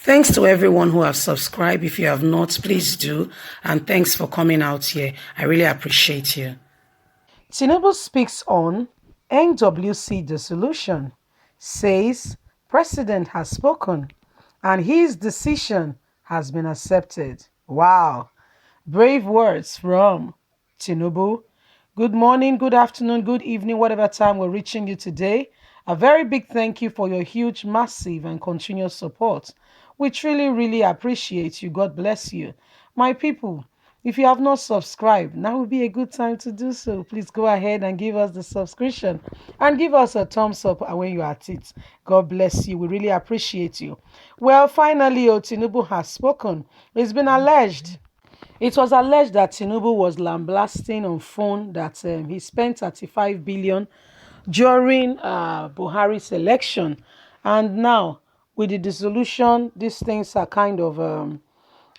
Thanks to everyone who have subscribed. If you have not, please do. And thanks for coming out here. I really appreciate you. Tinubu speaks on NWC dissolution, says president has spoken and his decision has been accepted. Wow. Brave words from Tinubu. Good morning, good afternoon, good evening, whatever time we're reaching you today. A very big thank you for your huge, massive, and continuous support. We truly, really appreciate you. God bless you. My people, if you have not subscribed, now would be a good time to do so. Please go ahead and give us the subscription and give us a thumbs up when you are at it. God bless you. We really appreciate you. Well, finally, Tinubu has spoken. It's been alleged it was alleged that Tinubu was lambasting on phone that he spent 35 billion during Buhari's election, and now with the dissolution, these things are kind of,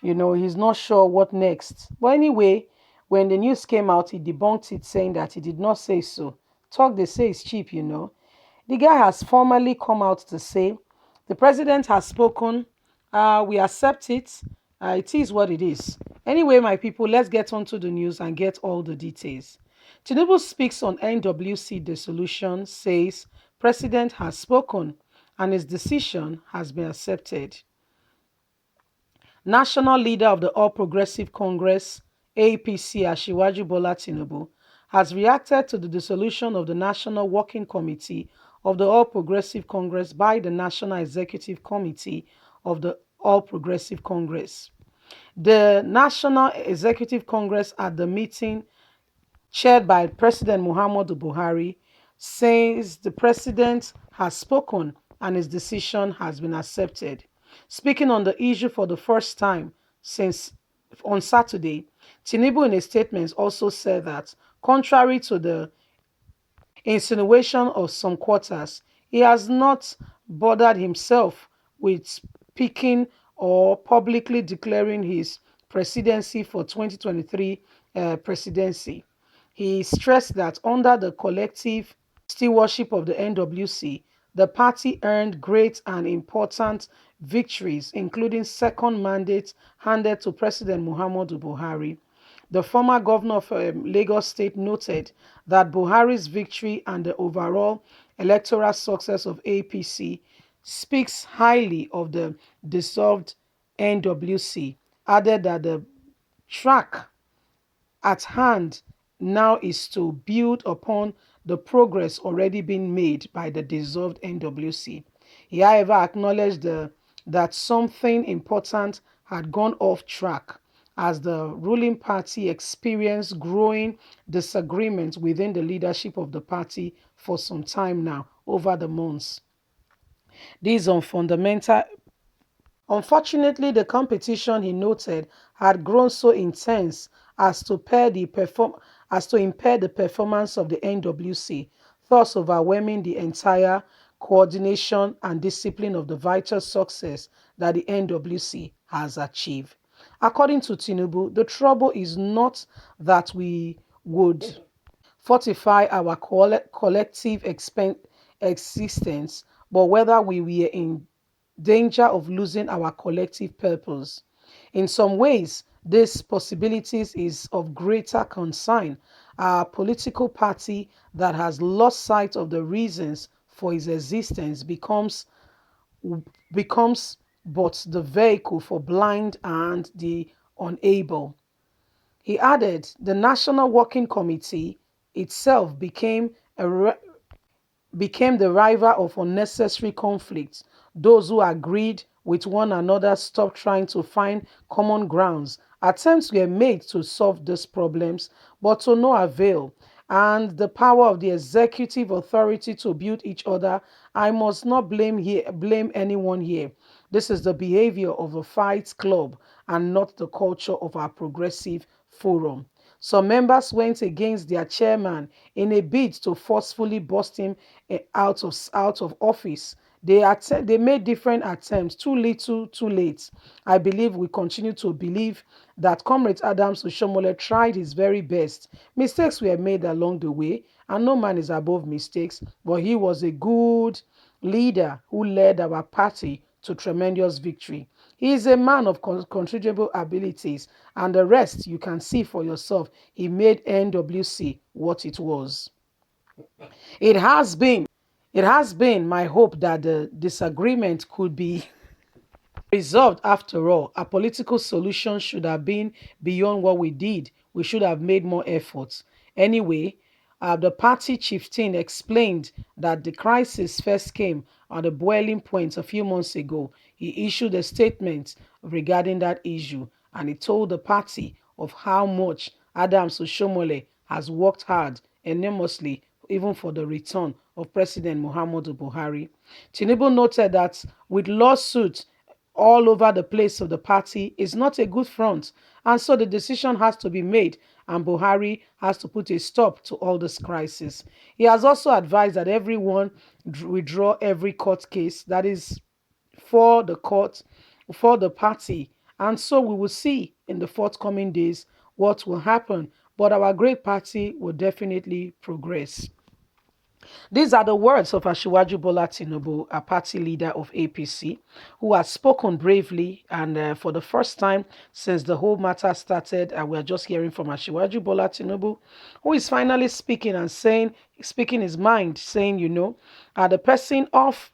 he's not sure what next. But anyway, when the news came out, he debunked it, saying that he did not say so. Talk they say is cheap. The guy has formally come out to say the president has spoken. We accept it. It is what it is. Anyway, my people, let's get on to the news and get all the details. Tinubu speaks on NWC dissolution, says president has spoken and his decision has been accepted. National leader of the All Progressive Congress, APC, Asiwaju Bola Tinubu, has reacted to the dissolution of the National Working Committee of the All Progressive Congress by the National Executive Committee of the All Progressive Congress. The National Executive Congress at the meeting chaired by President Muhammadu Buhari says the president has spoken and his decision has been accepted. Speaking on the issue for the first time since on Saturday, Tinubu in a statement also said that, contrary to the insinuation of some quarters, he has not bothered himself with speaking or publicly declaring his presidency for 2023 presidency. He stressed that under the collective stewardship of the NWC, the party earned great and important victories, including second mandate handed to President Muhammadu Buhari. The former governor of Lagos State noted that Buhari's victory and the overall electoral success of APC speaks highly of the dissolved NWC, added that the track at hand now is to build upon the progress already being made by the dissolved NWC. He, however, acknowledged that something important had gone off track as the ruling party experienced growing disagreements within the leadership of the party for some time now over the months. These on fundamental Unfortunately, the competition, he noted, had grown so intense as to impair the performance of the NWC, thus overwhelming the entire coordination and discipline of the vital success that the NWC has achieved. According to Tinubu, the trouble is not that we would fortify our collective existence, but whether we were in danger of losing our collective purpose. In some ways, this possibilities is of greater concern. Our political party that has lost sight of the reasons for its existence becomes but the vehicle for blind and the unable. He added, the National Working Committee itself became the rival of unnecessary conflicts. Those who agreed with one another stopped trying to find common grounds. Attempts were made to solve these problems, but to no avail. And the power of the executive authority to build each other, I must not blame anyone here. This is the behavior of a fight club and not the culture of our progressive forum. Some members went against their chairman in a bid to forcefully burst him out of office. They made different attempts, too little, too late. I believe we continue to believe that Comrade Adams Oshomole tried his very best. Mistakes were made along the way, and no man is above mistakes, but he was a good leader who led our party to tremendous victory. He is a man of considerable abilities, and the rest you can see for yourself. He made NWC what it was. It has been, it has been my hope that the disagreement could be resolved after all. A political solution should have been beyond what we did. We should have made more efforts. Anyway, the party chieftain explained that the crisis first came at the boiling point a few months ago. He issued a statement regarding that issue, and he told the party of how much Adams Oshomole has worked hard enormously even for the return of President Muhammadu Buhari. Tinubu noted that with lawsuits all over the place of the party is not a good front, and so the decision has to be made, and Buhari has to put a stop to all this crisis. He has also advised that everyone withdraw every court case that is for the court, for the party, and so we will see in the forthcoming days what will happen, but our great party will definitely progress. These are the words of Asiwaju Bola Tinubu, a party leader of APC, who has spoken bravely and for the first time since the whole matter started. We are just hearing from Asiwaju Bola Tinubu, who is finally speaking and speaking his mind, saying, the person of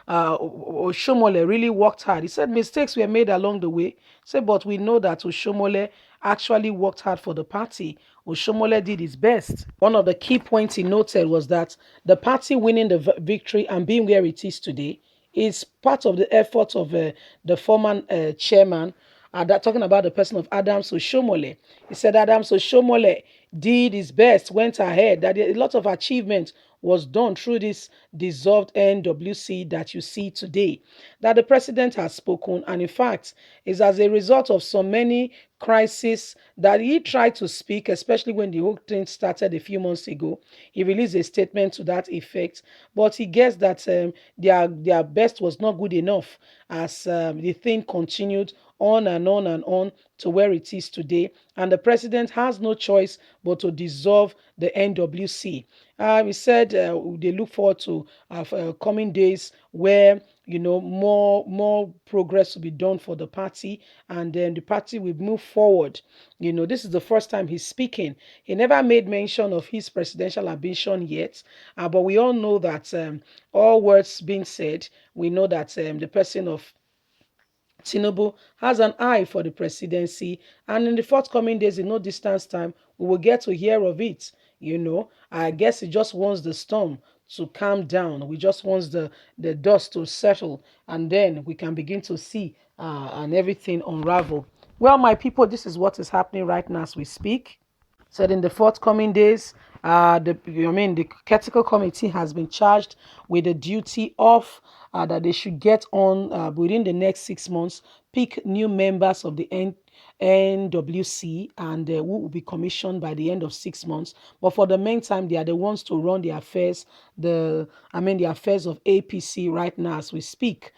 Oshomole really worked hard. He said mistakes were made along the way. He said, but we know that Oshomole actually worked hard for the party. Oshomole did his best. One of the key points he noted was that the party winning the victory and being where it is today is part of the efforts of the former chairman, talking about the person of Adams Oshomole. He said Adams Oshomole did his best, went ahead, that a lot of achievement was done through this dissolved NWC that you see today, that the president has spoken, and in fact is as a result of so many crises that he tried to speak, especially when the whole thing started a few months ago. He released a statement to that effect, but he guessed that their best was not good enough as the thing continued on and on and on to where it is today. And the president has no choice but to dissolve the NWC. He said they look forward to coming days where more progress will be done for the party, and then the party will move forward. This is the first time he's speaking. He never made mention of his presidential ambition yet, but we all know that all words being said, we know that the person of Tinubu has an eye for the presidency, and in the forthcoming days, in no distance time, we will get to hear of it. I guess he just wants the storm to calm down. We just wants the dust to settle, and then we can begin to see and everything unravel. Well, my people, this is what is happening right now as we speak. Said in the forthcoming days, the critical committee has been charged with the duty of that they should get on within the next 6 months, pick new members of the NWC, and who will be commissioned by the end of 6 months. But for the meantime, they are the ones to run the affairs, the affairs of APC right now as we speak.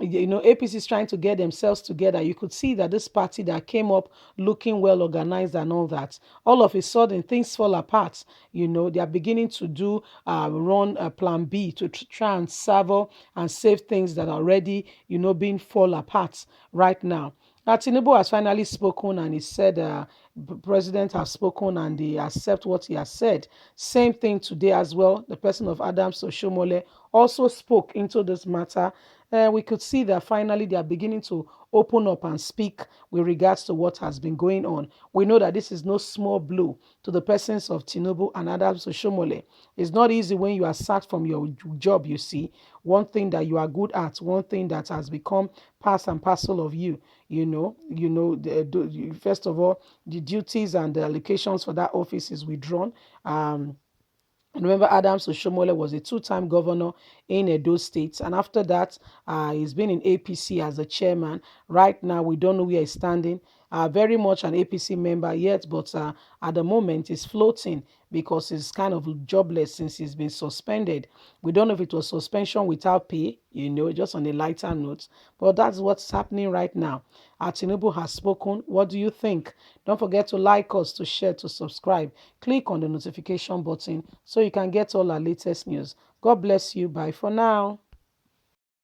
APC is trying to get themselves together. You could see that this party that came up looking well organized and all that, all of a sudden things fall apart. They are beginning to do run a plan B to try and sever and save things that are already being fall apart right now. Tinubu has finally spoken, and he said president has spoken and they accept what he has said. Same thing today as well. The person of Adams Oshomole also spoke into this matter. We could see that finally they are beginning to open up and speak with regards to what has been going on. We know that this is no small blow to the persons of Tinubu and Adams Oshomole. It's not easy when you are sacked from your job, you see. One thing that you are good at, one thing that has become part and parcel of you, first of all, the duties and the allocations for that office is withdrawn. Remember, Adams Oshomole was a two-time governor in Edo State, and after that, he's been in APC as the chairman. Right now, we don't know where he's standing. Very much an APC member yet, but at the moment, he's floating because he's kind of jobless since he's been suspended. We don't know if it was suspension without pay, just on a lighter note, but that's what's happening right now. Tinubu has spoken. What do you think? Don't forget to like us, to share, to subscribe. Click on the notification button so you can get all our latest news. God bless you. Bye for now.